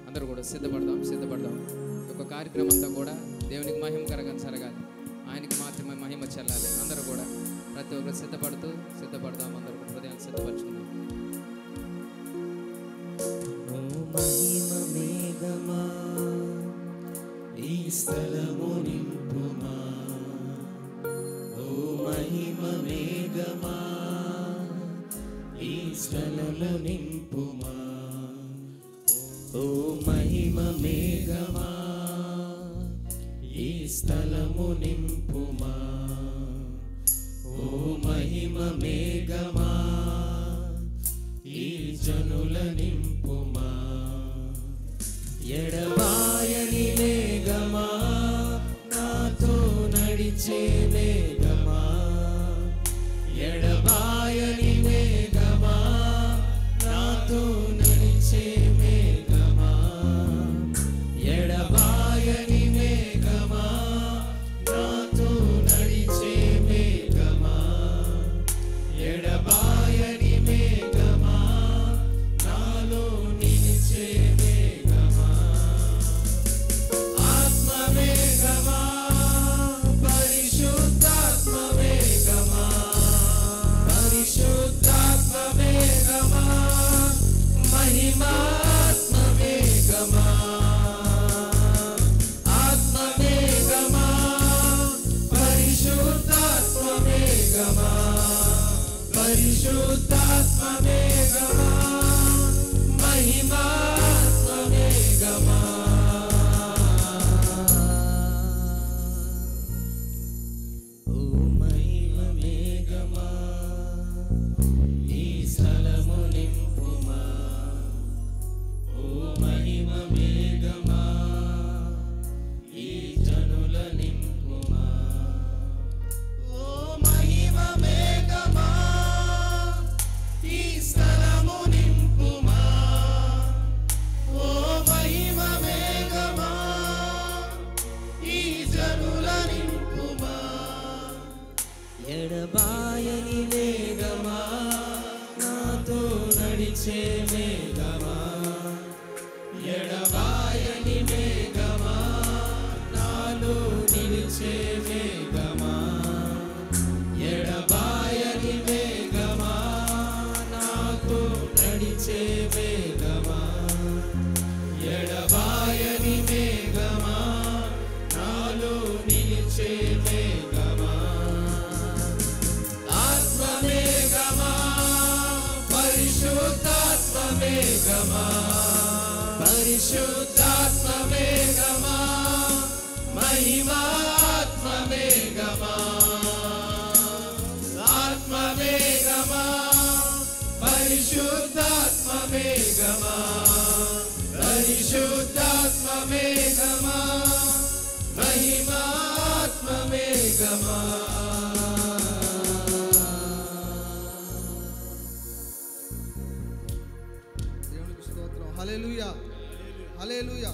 అందరూ కూడా సిద్ధపడదాం. ఒక కార్యక్రమం అంతా కూడా దేవునికి మహిమకరంగా జరగాలి, ఆయనకి మాత్రమే మహిమ చెల్లాలి. అందరూ కూడా ప్రతి ఒక్కరు సిద్ధపడదాం. అందరూ కూడా హృదయాన్ని సిద్ధపరచుకుందాం. ఓ మహిమ మేఘమా ఈ స్థలము నింపుమా, ఓ మహిమ మేఘమా ఈ స్థలము నింపుమా, ఓ మహిమ మేఘమా ఈ స్థలము నింపుమా, ఓ మహిమ మేఘమా ఈ జనుల నింపుమా, ఎడబాయని మేఘమా నాతో నడిచే మేఘమా, ఎడబాయని మేఘమా నాతో నడిచే మేఘమా, ఎడబాయని మేఘమా నాతో నడిచే మేఘమా, ఎడబాయని మేఘమా నాలో నిలిచే మేఘమా, ఆత్మ మేఘమా పరిశుద్ధాత్మ మేఘమా, పరిశుద్ధాత్మ మేఘమా మహిమాత్మ మేఘమా, ఆత్మ మేఘమా పరిశుద్ధాత్మ మేఘమా, పరిశుద్ధాత్మ మేఘమా మహిమాత్మ మేఘమా, ఓ మహిమ మేఘమా ఈ స్థలము నింపుమా, ఓ మహిమ మేఘమా ఈ జనుల నింపుమా, ఓ మహిమ మేఘమా ఈ స్థలము నింపుమా, ఓ మహిమ మేఘమా ఈ జనుల నింపుమా, ఎడబాయని మేఘమా నాతో నడిచే మేఘమా, ఎడబాయని మేఘమా నాలో నిలిచే మేఘమా, ఎడబాయని మేఘమా నాతో నడిచే మేఘమా, ఎడబాయని మేఘమా నాలో నిలిచే మేఘమా, ఆత్మ మేఘమా పరిశుద్ధాత్మ మేఘమా, పరిశుద్ధాత్మ మేఘమా మహిమాత్మ మేఘమా, ఆత్మ మేఘమా పరిశుద్ధాత్మ మేఘమా, పరిశుద్ధాత్మ మేఘమా మహిమాత్మ మేఘమా. దేవునికి స్తోత్రం. హల్లెలూయా, హల్లెలూయా.